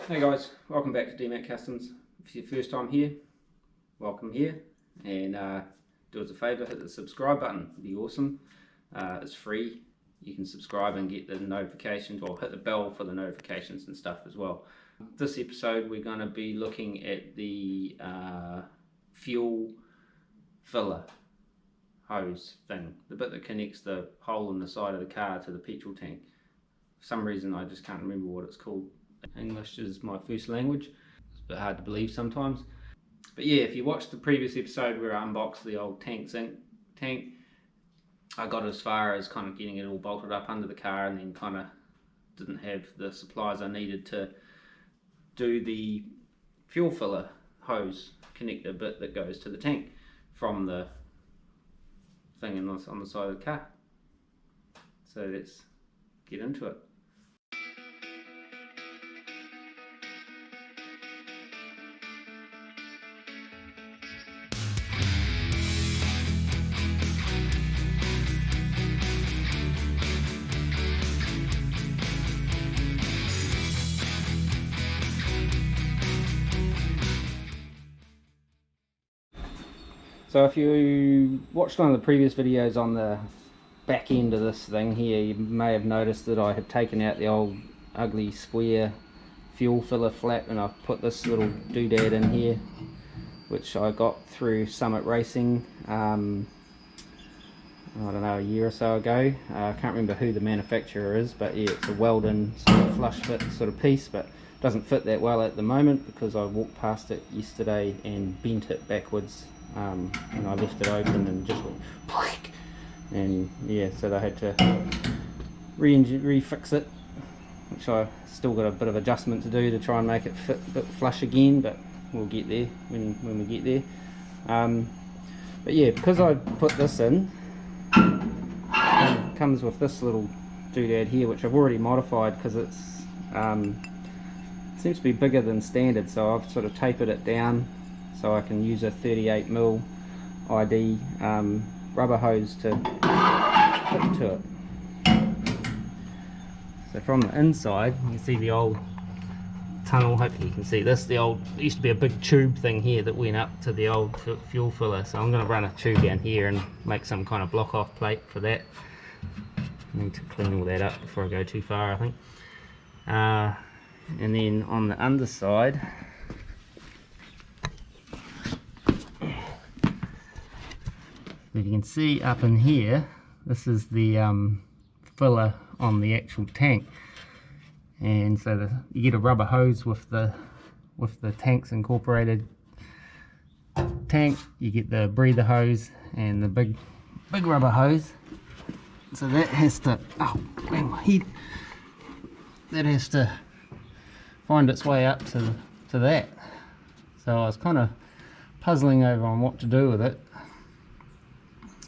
Hey guys, welcome back to DMAC Customs. If it's your first time here, welcome here, and do us a favour, hit the subscribe button, it'd be awesome. It's free, you can subscribe and get the notifications, or hit the bell for the notifications and stuff as well. This episode we're going to be looking at the fuel filler hose thing, the bit that connects the hole in the side of the car to the petrol tank. For some reason I just can't remember what it's called. English is my first language. It's a bit hard to believe sometimes. But yeah, if you watched the previous episode where I unboxed the old tank, I got as far as kind of getting it all bolted up under the car, and then kind of didn't have the supplies I needed to do the fuel filler hose connector bit that goes to the tank from the thing on the side of the car. So let's get into it. So if you watched one of the previous videos on the back end of this thing here, you may have noticed that I had taken out the old ugly square fuel filler flap, and I've put this little doodad in here, which I got through Summit Racing, I don't know, a year or so ago. I can't remember who the manufacturer is, but yeah, it's a welded sort of flush fit sort of piece, but it doesn't fit that well at the moment because I walked past it yesterday and bent it backwards. And I left it open and just went, and yeah, so they had to refix it, which I still got a bit of adjustment to do to try and make it fit a bit flush again, but we'll get there when we get there. But yeah, because I put this in, it comes with this little doodad here, which I've already modified because it seems to be bigger than standard, so I've sort of tapered it down so I can use a 38mm ID rubber hose to hook to it. So from the inside, you can see the old tunnel. Hopefully you can see this. There used to be a big tube thing here that went up to the old fuel filler. So I'm going to run a tube down here and make some kind of block off plate for that. I need to clean all that up before I go too far, I think. And then on the underside, if you can see up in here, this is the filler on the actual tank, and so you get a rubber hose with the tank's incorporated tank. You get the breather hose and the big rubber hose. So that has to, oh, bang my head, that has to find its way up to that. So I was kind of puzzling over on what to do with it,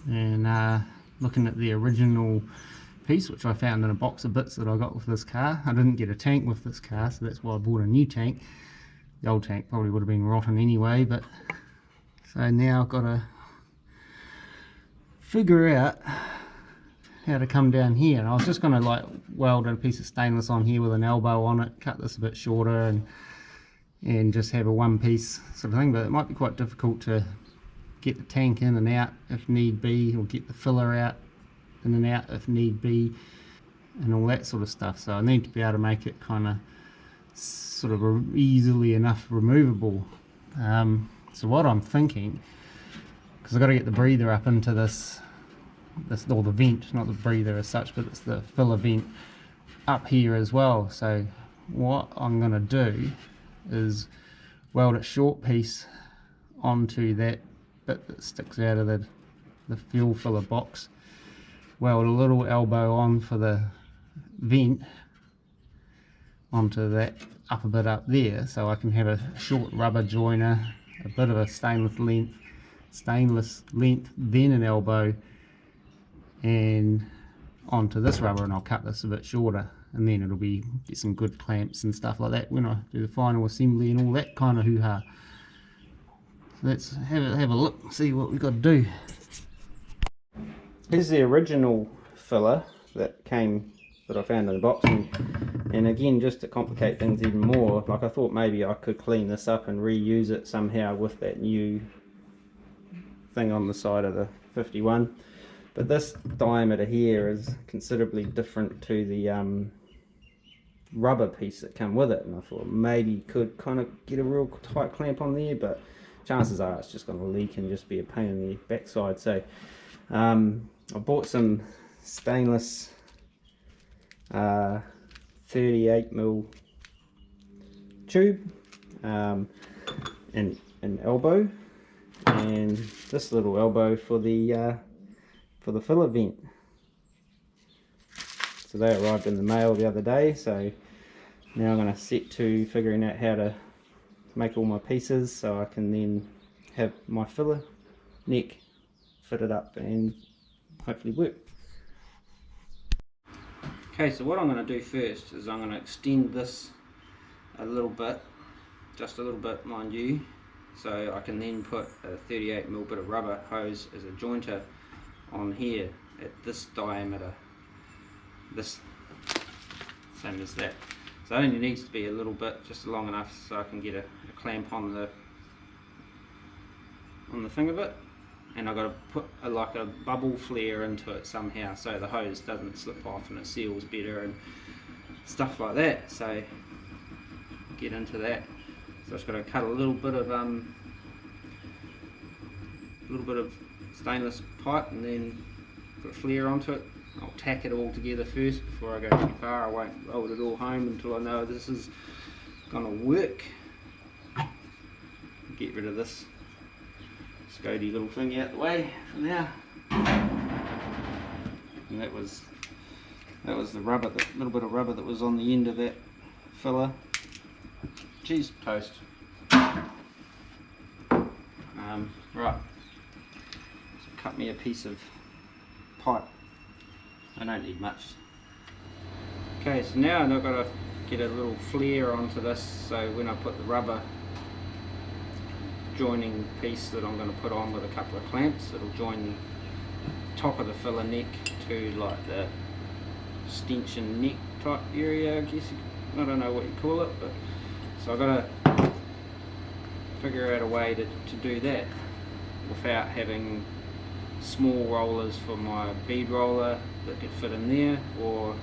and looking at the original piece, which I found in a box of bits that I got with this car. I didn't get a tank with this car, so that's why I bought a new tank. The old tank probably would have been rotten anyway, but so now I've got to figure out how to come down here. And I was just going to like weld a piece of stainless on here with an elbow on it, cut this a bit shorter, and just have a one piece sort of thing, but it might be quite difficult to get the tank in and out if need be, or get the filler out in and out if need be, and all that sort of stuff. So I need to be able to make it kind of sort of easily enough removable. So what I'm thinking, because I've got to get the breather up into this or the vent, not the breather as such, but it's the filler vent up here as well. So what I'm going to do is weld a short piece onto that bit that sticks out of the fuel filler box, weld a little elbow on for the vent onto that upper bit up there, so I can have a short rubber joiner, a bit of a stainless length, then an elbow, and onto this rubber, and I'll cut this a bit shorter, and then it'll get some good clamps and stuff like that when I do the final assembly and all that kind of hoo-ha. Let's have a look, see what we've got to do. Here's the original filler that I found in the box, And again, just to complicate things even more, like I thought maybe I could clean this up and reuse it somehow with that new thing on the side of the 51. But this diameter here is considerably different to the rubber piece that come with it, and I thought maybe you could kind of get a real tight clamp on there, but chances are it's just going to leak and just be a pain in the backside. So I bought some stainless 38mm tube, an elbow, and this little elbow for the filler vent. So they arrived in the mail the other day, so now I'm going to set to figuring out how to make all my pieces so I can then have my filler neck fitted up and hopefully work. Okay, so what I'm going to do first is I'm going to extend this a little bit, just a little bit mind you, so I can then put a 38mm bit of rubber hose as a jointer on here at this diameter, this same as that. So it only needs to be a little bit, just long enough so I can get a clamp on the thing of it, and I've got to put like a bubble flare into it somehow so the hose doesn't slip off and it seals better and stuff like that. So get into that. So I've just got to cut a little bit of stainless pipe and then put a flare onto it. I'll tack it all together first before I go too far. I won't roll it all home until I know this is going to work. Get rid of this Scody little thing out the way for now. And that was the rubber, the little bit of rubber that was on the end of that filler. Cheese toast. Right. So cut me a piece of pipe. I don't need much. Okay, so now I've got to get a little flare onto this, so when I put the rubber joining piece that I'm going to put on with a couple of clamps, it'll join the top of the filler neck to like the extension neck type area, I guess. I don't know what you call it, but so I've got to figure out a way to do that without having small rollers for my bead roller that could fit in there, or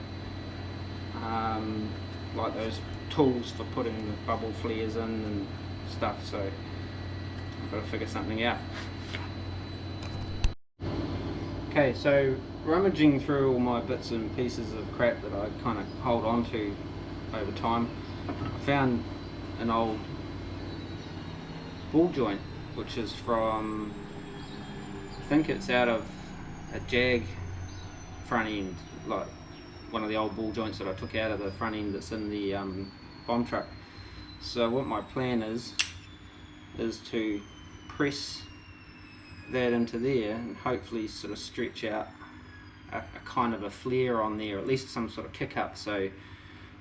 like those tools for putting the bubble flares in and stuff. So I've got to figure something out. Okay, so rummaging through all my bits and pieces of crap that I kind of hold on to over time, I found an old ball joint, which is from, I think it's out of a Jag front end, like one of the old ball joints that I took out of the front end that's in the bomb truck. So what my plan is to press that into there and hopefully sort of stretch out a kind of a flare on there, at least some sort of kick up, so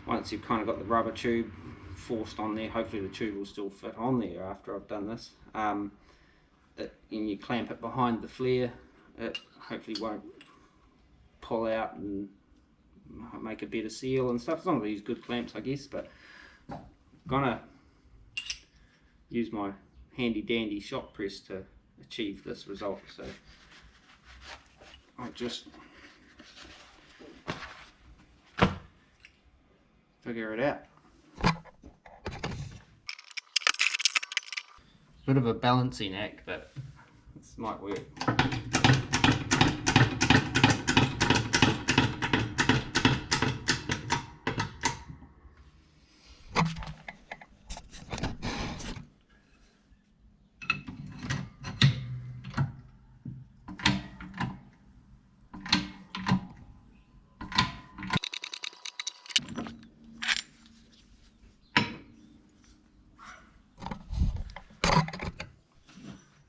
once you've kind of got the rubber tube forced on there, hopefully the tube will still fit on there after I've done this, and you clamp it behind the flare, it hopefully won't pull out and make a better seal and stuff. It's not these good clamps, I guess, but I'm gonna use my handy dandy shop press to achieve this result. So I'll just figure it out. Bit of a balancing act, but this might work.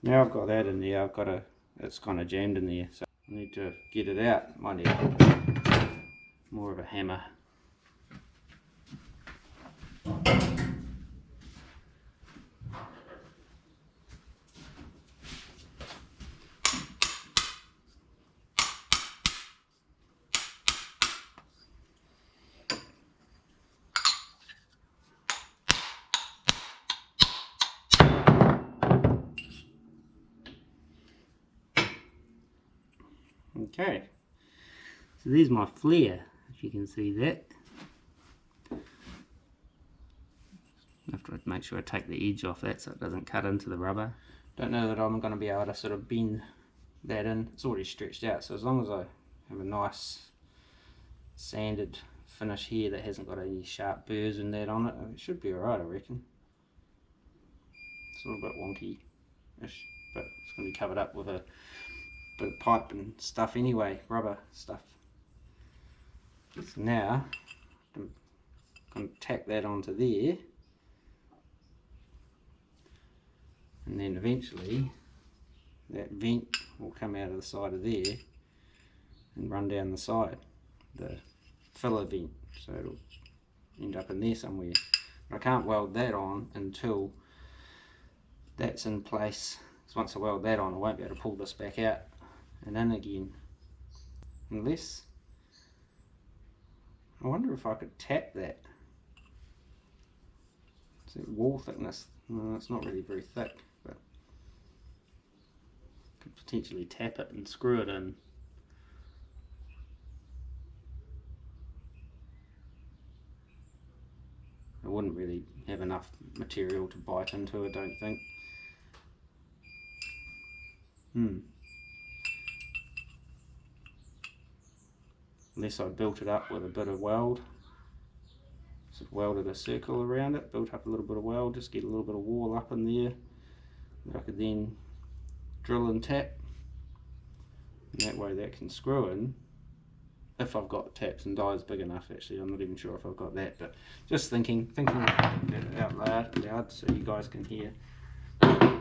Now I've got that in there, it's kind of jammed in there, so I need to get it out. Might need more of a hammer. Okay, so there's my flare, if you can see that. I have to make sure I take the edge off that so it doesn't cut into the rubber. Don't know that I'm going to be able to sort of bend that in. It's already stretched out, so as long as I have a nice sanded finish here that hasn't got any sharp burrs and that on it, it should be alright, I reckon. It's a little bit wonky-ish, but it's going to be covered up with a bit of pipe and stuff anyway, rubber stuff. So now I'm going to tack that onto there, and then eventually that vent will come out of the side of there and run down the side, the filler vent, so it'll end up in there somewhere. But I can't weld that on until that's in place, because once I weld that on I won't be able to pull this back out and in again, unless, I wonder if I could tap that. Is that wall thickness? No, it's not really very thick, but I could potentially tap it and screw it in. I wouldn't really have enough material to bite into, I don't think. Unless I built it up with a bit of weld. Just welded a circle around it, built up a little bit of weld, just get a little bit of wall up in there that I could then drill and tap. And that way that can screw in, if I've got taps and dies big enough. Actually, I'm not even sure if I've got that, but just thinking out loud so you guys can hear how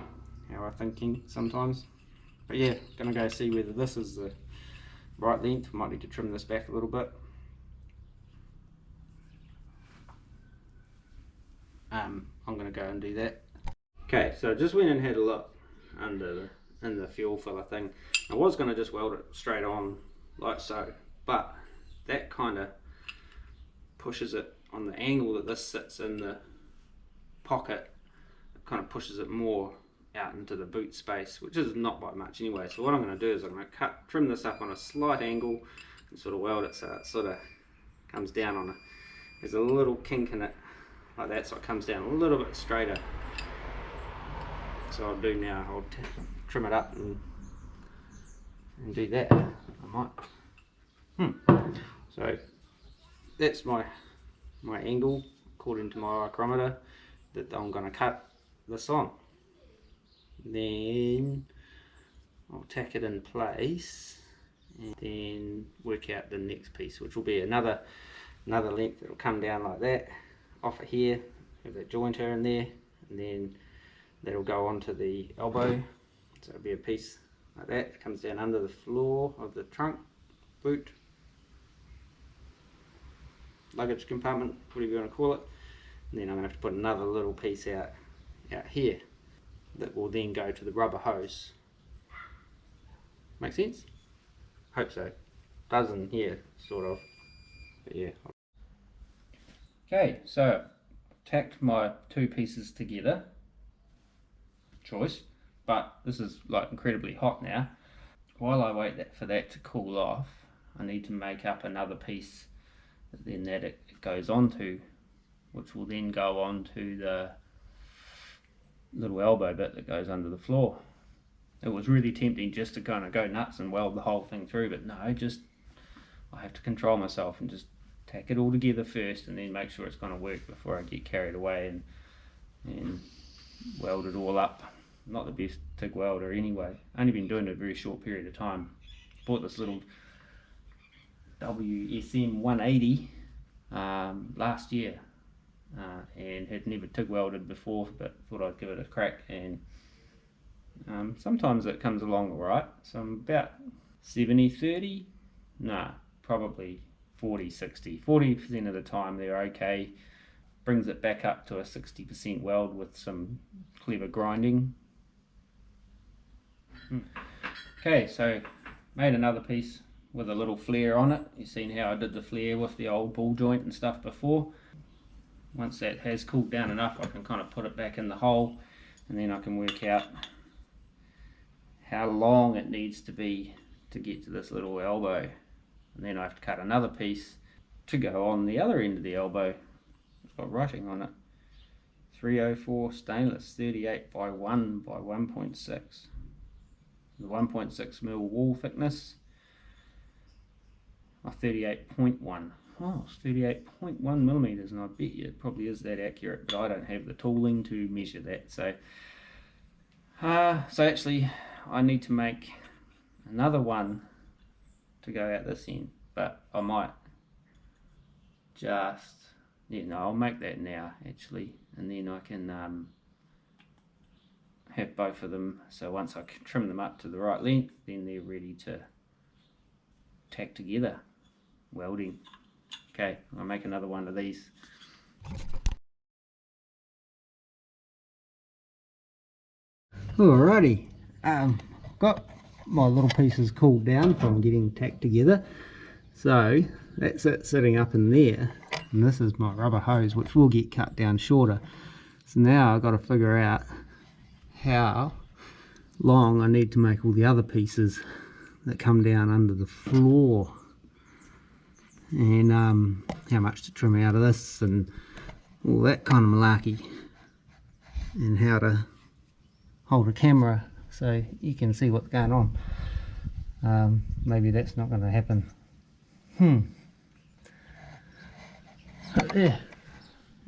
I'm thinking sometimes. But yeah, gonna go see whether this is the right length. Might need to trim this back a little bit. I'm gonna go and do that. Okay, so I just went and had a look in the fuel filler thing. I was gonna just weld it straight on like so, but that kind of pushes it on the angle that this sits in the pocket. It kind of pushes it more out into the boot space, which is not by much anyway. So what I'm going to do is I'm going to trim this up on a slight angle and sort of weld it so it sort of comes down on there's a little kink in it like that, so it comes down a little bit straighter. So I'll do now, I'll trim it up and do that. I might. So that's my angle according to my micrometer that I'm going to cut this on. Then I'll tack it in place and then work out the next piece, which will be another length that will come down like that off of here, have that jointer in there, and then that'll go onto the elbow, so it'll be a piece like that. It comes down under the floor of the trunk, boot, luggage compartment, whatever you want to call it. And then I'm going to have to put another little piece out here that will then go to the rubber hose. Make sense? Hope so. Does in here, sort of. But yeah. Okay, so tacked my two pieces together. Choice, but this is like incredibly hot now. While I wait for that to cool off, I need to make up another piece that it goes onto, which will then go onto the little elbow bit that goes under the floor. It was really tempting just to kind of go nuts and weld the whole thing through, but no, I have to control myself and just tack it all together first and then make sure it's going to work before I get carried away and weld it all up. Not the best TIG welder anyway. Only been doing it a very short period of time. Bought this little WSM 180 last year and had never TIG welded before, but thought I'd give it a crack, and sometimes it comes along alright. So I'm about 70-30, nah, probably 40-60. 40% of the time they're okay. Brings it back up to a 60% weld with some clever grinding. Okay, so made another piece with a little flare on it. You've seen how I did the flare with the old ball joint and stuff before. Once that has cooled down enough, I can kind of put it back in the hole, and then I can work out how long it needs to be to get to this little elbow, and then I have to cut another piece to go on the other end of the elbow. It's got writing on it. 304 stainless, 38 by 1 by 1.6. The 1.6 mil wall thickness. 38.1. Oh, it's 38.1 millimeters, and I bet you it probably is that accurate, but I don't have the tooling to measure that. So actually I need to make another one to go out this end, but I might just, yeah, no, I'll make that now actually, and then I can have both of them, so once I trim them up to the right length, then they're ready to tack together, welding. Okay, I'll make another one of these. Alrighty, got my little pieces cooled down from getting tacked together, so that's it sitting up in there, and this is my rubber hose which will get cut down shorter. So now I've got to figure out how long I need to make all the other pieces that come down under the floor, and how much to trim out of this and all that kind of malarkey, and how to hold a camera so you can see what's going on. Maybe that's not going to happen. But yeah,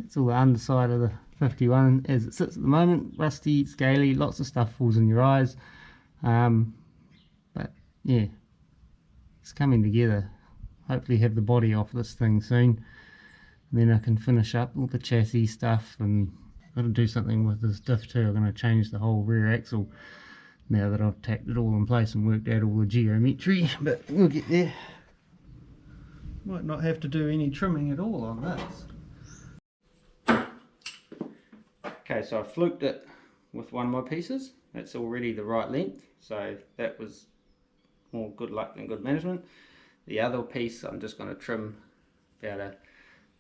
it's all the underside of the 51 as it sits at the moment. Rusty, scaly, lots of stuff falls in your eyes, but yeah, it's coming together. Hopefully have the body off this thing soon, and then I can finish up all the chassis stuff, and I've got to do something with this diff too. I'm going to change the whole rear axle now that I've tacked it all in place and worked out all the geometry, but we'll get there. Might not have to do any trimming at all on this. Okay, so I fluked it with one of my pieces. That's already the right length, so that was more good luck than good management. The other piece I'm just going to trim about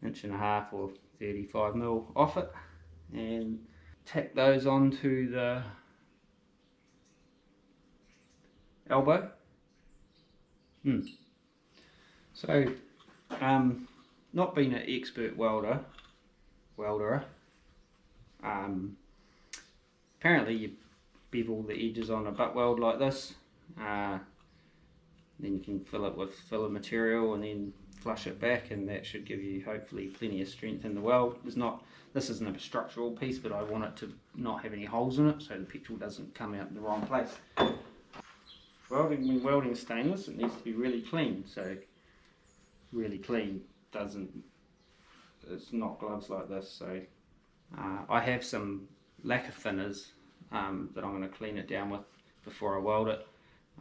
1.5 inches or 35 mil off it and tack those onto the elbow. So not being an expert welderer, apparently you bevel the edges on a butt weld like this, then you can fill it with filler material and then flush it back, and that should give you hopefully plenty of strength in the weld. This isn't a structural piece, but I want it to not have any holes in it so the petrol doesn't come out in the wrong place. When welding stainless, it needs to be really clean, so really clean it's not gloves like this. So I have some lacquer thinners that I'm going to clean it down with before I weld it.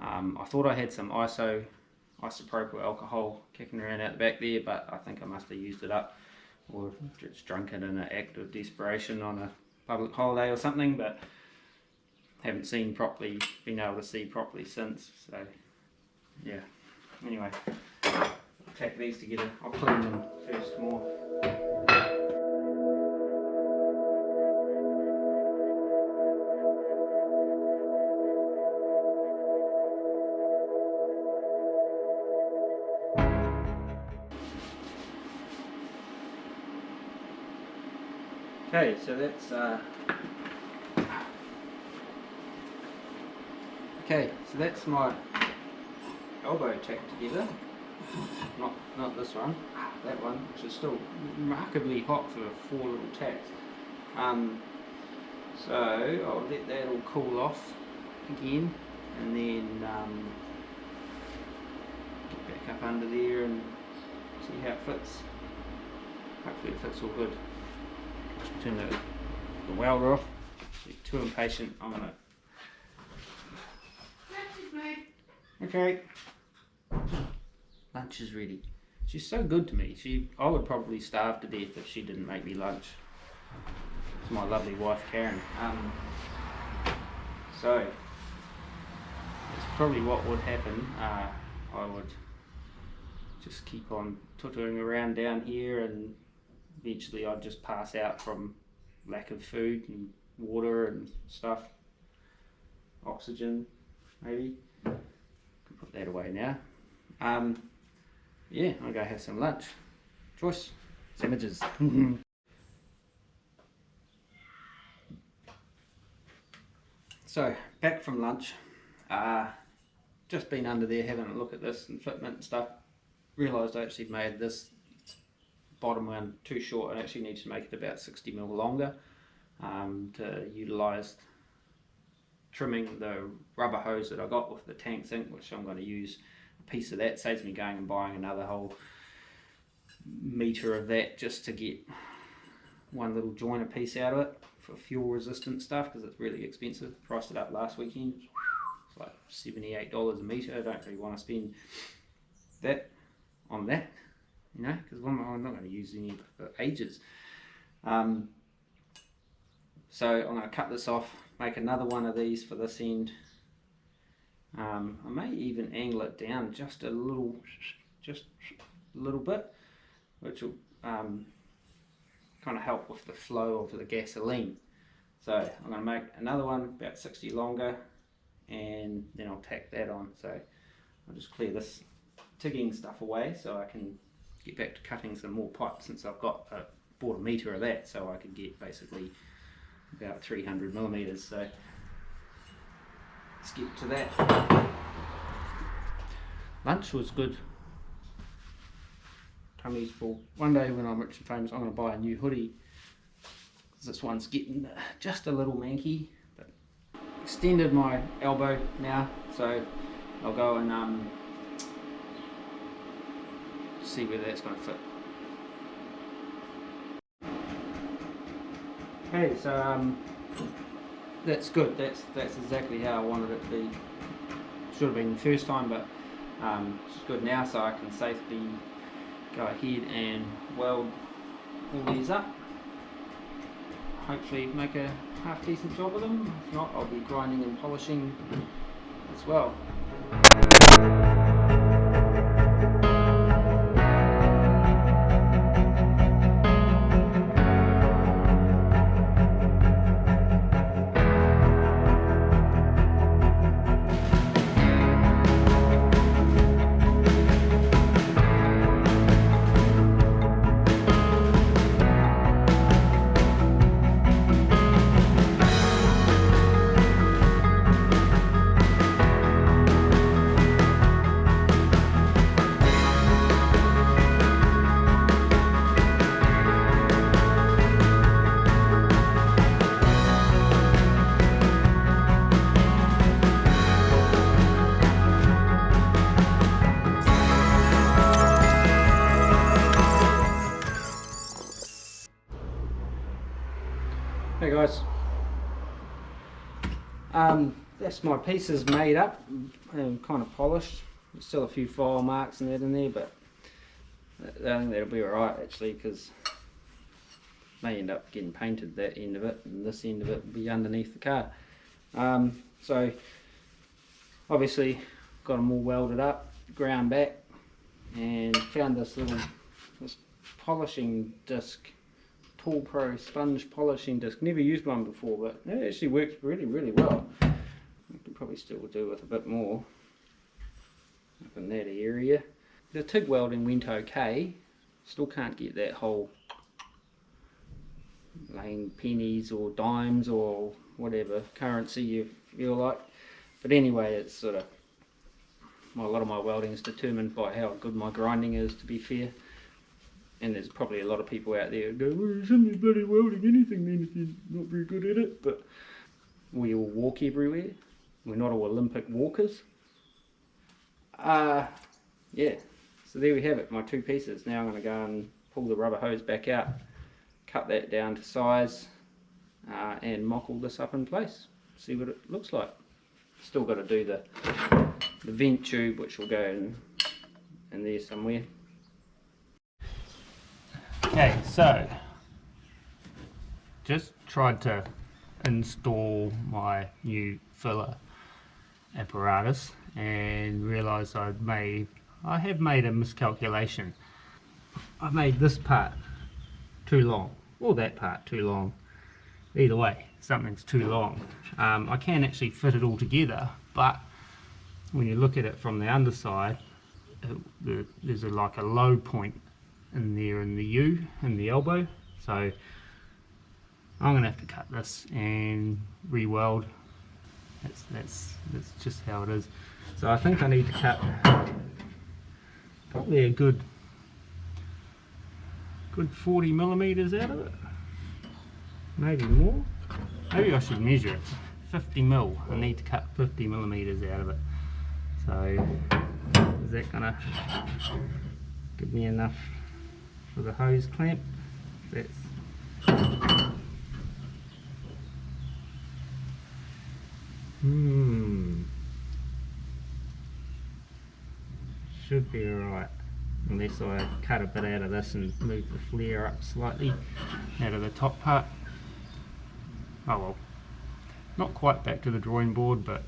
I thought I had some isopropyl alcohol kicking around out the back there, but I think I must have used it up or just drunk it in an act of desperation on a public holiday or something, but haven't been able to see properly since. So yeah, anyway, I'll tack these together. I'll clean them first more. Okay, so that's my elbow tacked together. Not this one, that one, which is still remarkably hot for 4 little tacks. So I'll let that all cool off again, and then get back up under there and see how it fits. Hopefully it fits all good. Turn the welder off. If you're too impatient, I'm gonna. Okay. Lunch is ready. She's so good to me. I would probably starve to death if she didn't make me lunch. It's my lovely wife Karen. So it's probably what would happen. I would just keep on tootling around down here, and eventually I'd just pass out from lack of food and water and stuff. Oxygen, maybe. Could put that away now. Yeah, I'll go have some lunch. Choice sandwiches. So back from lunch, just been under there having a look at this and fitment and stuff. Realised I actually made this bottom one too short. I actually need to make it about 60mm longer to utilise trimming the rubber hose that I got with the tank sink, which I'm going to use a piece of that. Saves me going and buying another whole metre of that just to get one little joiner piece out of it for fuel resistant stuff, because it's really expensive. Priced it up last weekend. It's like $78 a metre. I don't really want to spend that on that, you know, because I'm not going to use any for ages. So I'm going to cut this off, make another one of these for this end. I may even angle it down just a little bit, which will kind of help with the flow of the gasoline. So I'm going to make another one about 60 longer, and then I'll tack that on. So I'll just clear this tigging stuff away so I can get back to cutting some more pipe, since I've got bought a metre of that, so I could get basically about 300mm. So let's get to that. Lunch was good. Tummy's full. One day when I'm rich and famous, I'm going to buy a new hoodie, because this one's getting just a little manky. But extended my elbow now, so I'll go and see whether that's going to fit. Okay, so that's good. That's exactly how I wanted it to be. Should have been the first time, but it's good now, so I can safely go ahead and weld all these up. Hopefully make a half decent job of them. If not, I'll be grinding and polishing as well. Hey guys, that's my pieces made up and kind of polished. There's still a few file marks and that in there, but I think that'll be alright actually, because may end up getting painted, that end of it, and this end of it will be underneath the car. So obviously got them all welded up, ground back, and found this polishing disc, Tool Pro sponge polishing disc. Never used one before, but it actually works really well. I could probably still do with a bit more up in that area. The TIG welding went okay. Still can't get that whole laying pennies or dimes or whatever currency you feel like. But anyway, it's sort of, a lot of my welding is determined by how good my grinding is, to be fair. And there's probably a lot of people out there who go, well, you shouldn't be bloody welding anything then if you're not very good at it. But we all walk everywhere. We're not all Olympic walkers. Yeah, so there we have it, my two pieces. Now I'm going to go and pull the rubber hose back out, cut that down to size, and mock all this up in place. See what it looks like. Still got to do the vent tube, which will go in there somewhere. Okay, so just tried to install my new filler apparatus and realised I have made a miscalculation. I made this part too long, or that part too long. Either way, something's too long. I can actually fit it all together, but when you look at it from the underside, there's like a low point in there in the U, in the elbow. So I'm going to have to cut this and re-weld. That's just how it is. So I think I need to cut probably a good 40 millimeters out of it, maybe more. Maybe I should measure it. 50 mil. I need to cut 50 millimeters out of it. So is that gonna give me enough for the hose clamp? That's should be alright, unless I cut a bit out of this and move the flare up slightly out of the top part. Oh well, not quite back to the drawing board, but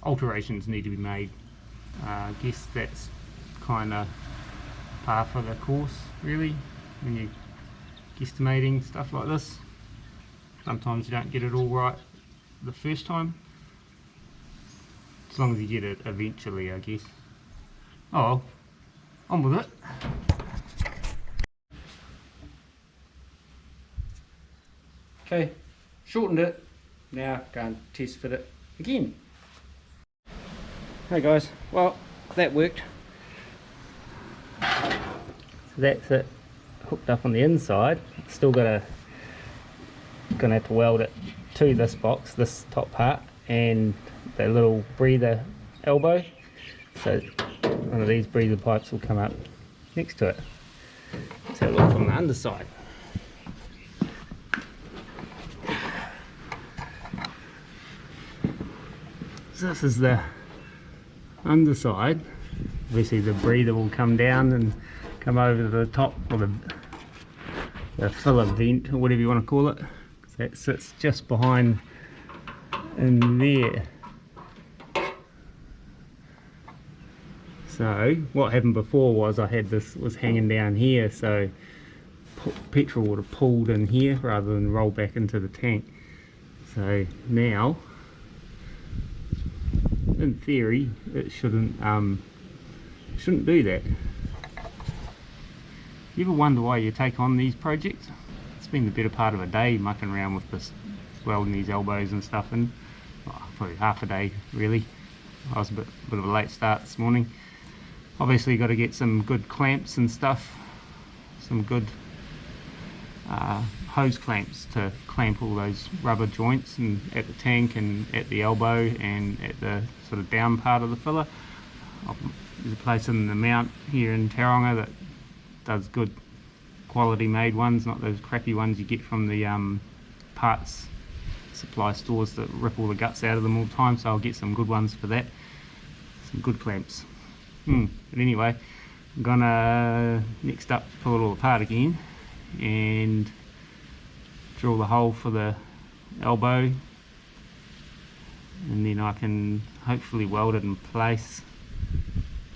alterations need to be made. I guess that's kind of par for the course, really, when you're guesstimating stuff like this. Sometimes you don't get it all right the first time, as long as you get it eventually, I guess. Oh well, on with it. Okay, shortened it, now go and test fit it again. Hey guys, well that worked. So that's it hooked up on the inside. Still gonna have to weld it to this box, this top part, and the little breather elbow. So one of these breather pipes will come up next to it. Let's have a look from the underside. So this is the underside. Obviously the breather will come down and come over to the top, or the filler vent, or whatever you want to call it. That sits just behind in there. So what happened before was I had this was hanging down here, so petrol would have pulled in here rather than roll back into the tank. So now, in theory, it shouldn't do that. You ever wonder why you take on these projects? It's been the better part of a day mucking around with this, welding these elbows and stuff, and probably half a day really. I was a bit of a late start this morning. Obviously got to get some good clamps and stuff, some good hose clamps to clamp all those rubber joints and at the tank and at the elbow and at the sort of down part of the filler. There's a place in the mount here in Tauranga that does good quality made ones, not those crappy ones you get from the parts supply stores that rip all the guts out of them all the time. So I'll get some good ones for that, some good clamps. But anyway, I'm gonna next up pull it all apart again and drill the hole for the elbow, and then I can hopefully weld it in place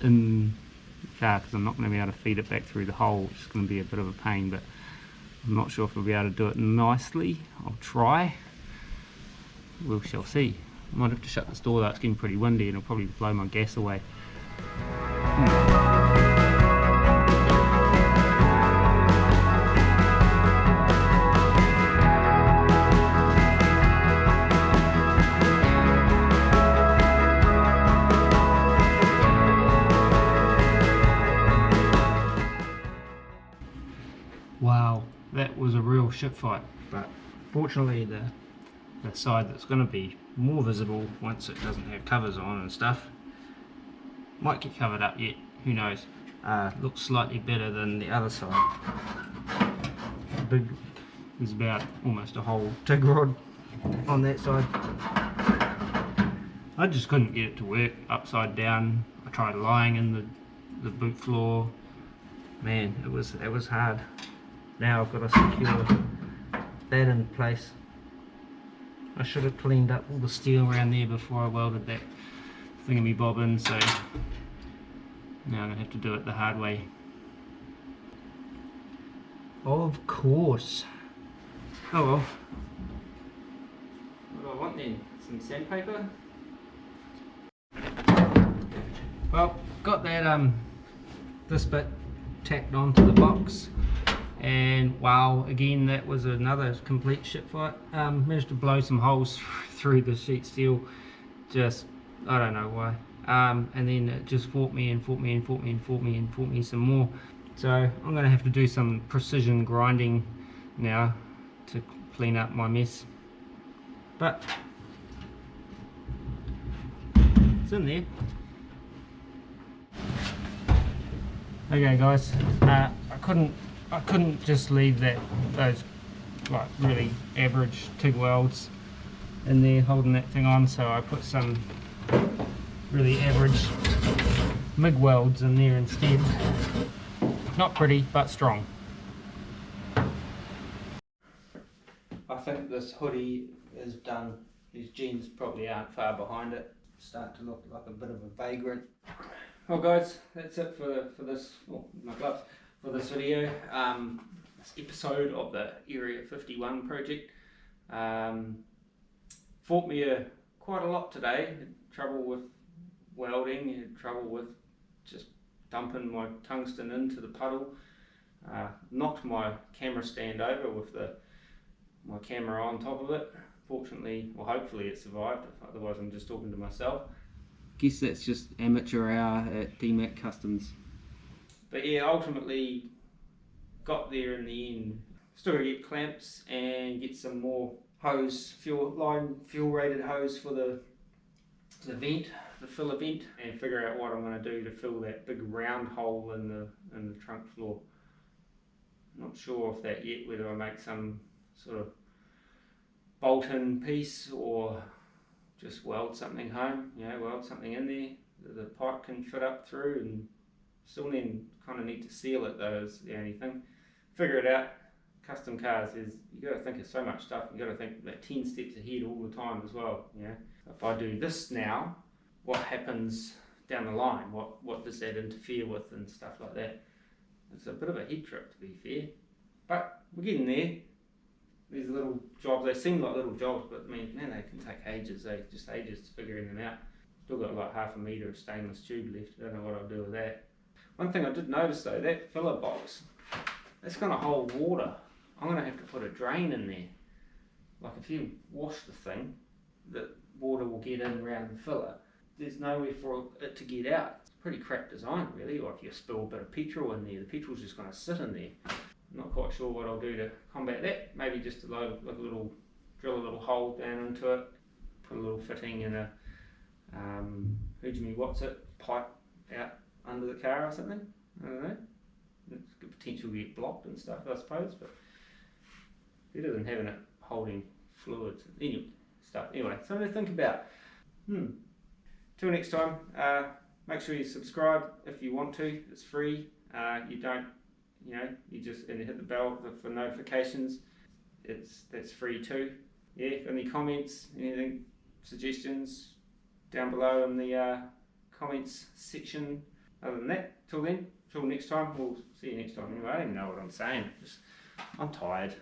in the car, because I'm not going to be able to feed it back through the hole, which is going to be a bit of a pain, but I'm not sure if I'll be able to do it nicely. I'll try, we shall see. I might have to shut this door though, it's getting pretty windy and it'll probably blow my gas away. Wow, that was a real shit fight, but fortunately the side that's going to be more visible once it doesn't have covers on and stuff might get covered up yet, who knows. Looks slightly better than the other side. There's about almost a whole TIG rod on that side. I just couldn't get it to work upside down. I tried lying in the boot floor. Man, it was hard. Now I've got to secure that in place. I should have cleaned up all the steel around there before I welded that thingamy-bob in, so now I'm going to have to do it the hard way. Of course. Oh well. What do I want then? Some sandpaper? Well, got that this bit tacked onto the box, and wow, again that was another complete shit fight. Managed to blow some holes through the sheet steel, just I don't know why. And then it just fought me some more. So I'm gonna have to do some precision grinding now to clean up my mess, but it's in there. Okay guys, I couldn't just leave those like really average TIG welds in there holding that thing on, so I put some really average MIG welds in there instead. Not pretty, but strong. I think this hoodie is done. These jeans probably aren't far behind it. Start to look like a bit of a vagrant. Well guys, that's it for this, oh, my gloves, for this video, this episode of the Area 51 project. Fought me quite a lot today. Had trouble with welding, had trouble with just dumping my tungsten into the puddle. Knocked my camera stand over with my camera on top of it. Fortunately, or hopefully it survived, otherwise I'm just talking to myself. Guess that's just amateur hour at DMAC Customs. But yeah, ultimately got there in the end. Still gotta get clamps and get some more hose, fuel rated hose for the vent, the filler vent, and figure out what I'm going to do to fill that big round hole in the trunk floor. Not sure of that yet, whether I make some sort of bolt-in piece or just weld something home, weld something in there that the pipe can fit up through, and still then kind of need to seal it though is the only thing. Figure it out. Custom cars is, you got to think of so much stuff, you got to think about 10 steps ahead all the time as well. If I do this now, what happens down the line? What does that interfere with and stuff like that? It's a bit of a head trip, to be fair, but we're getting there. These little jobs, they seem like little jobs, but I mean, man, they can take ages. Just ages to figuring them out. Still got like half a metre of stainless tube left. I don't know what I'll do with that. One thing I did notice though, that filler box, that's going to hold water. I'm going to have to put a drain in there. Like if you wash the thing, the water will get in around the filler. There's nowhere for it to get out. It's a pretty crap design really, or if you spill a bit of petrol in there, the petrol's just going to sit in there. I'm not quite sure what I'll do to combat that. Maybe just drill a little hole down into it, put a little fitting in a pipe out under the car or something. I don't know. It's got potential to get blocked and stuff, I suppose, but better than having it holding fluids. Anyway, something to think about. Till next time, make sure you subscribe if you want to. It's free. You don't, you just hit the bell for notifications. That's free too. Yeah, any comments, anything, suggestions, down below in the comments section. Other than that, till next time, we'll see you next time. Anyway, I don't even know what I'm saying. I'm tired.